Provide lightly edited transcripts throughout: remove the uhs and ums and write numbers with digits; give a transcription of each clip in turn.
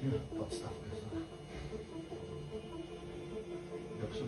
Подставка. Yaxshi.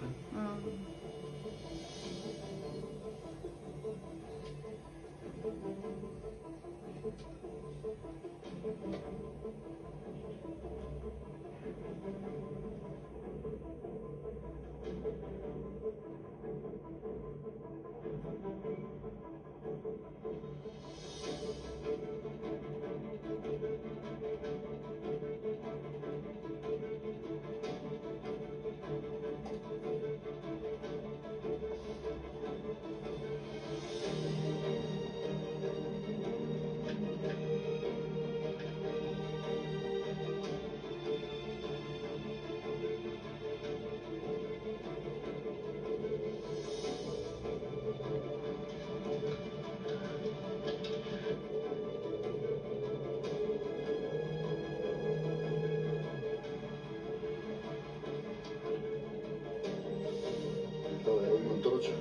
Давай, oyundan duracak.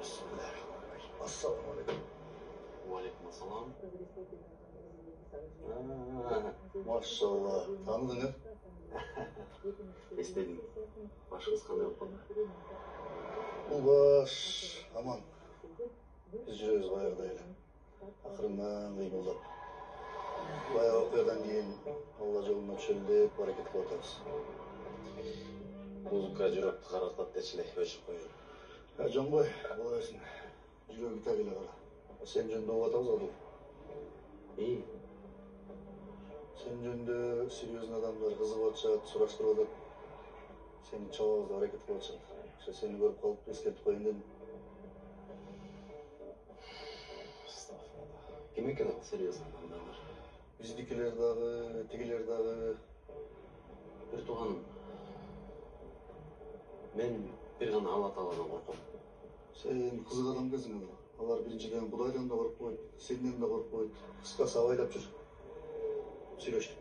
Bismillahirrahmanirrahim. Assalamu alaikum. Aleyküm selam. Maşallah. Tanıdın mı? Естедім. Башыңыз қандай болып қалды? Bu baş. Aman. Biz жүрөбүз баягыдай эле. Акырындан кыймылдап. Баягы окуядан кийин Алла жолуна түшөлү деп аракет кылып атабыз. Музыка жүректі қарартады дечиле, өшіп қойын. Жонбой, бола берсин. Жүрөгү так эле кара. Сен жөнүндө угуп атабыз го. İyi. Sen жөнүндө серьезный адамдар кызыгып атышат, сураштырып атат. Сени чабабыз деп аракет кылып атышат. Ошо сени көрүп калып эскертип коеюн дедим. Ким екен ол серьезный адамдар? Биздикилер дагы, тигилер дагы. Бір туғаным. Мен бір ғана Алла Тағаладан қорқам. Сен кызык адам экенсиң ала. Алар биринчиден Кудайдан да коркпойт, сенден да коркпойт. Кыскасы абайлап жүр. Сүйлөштүк.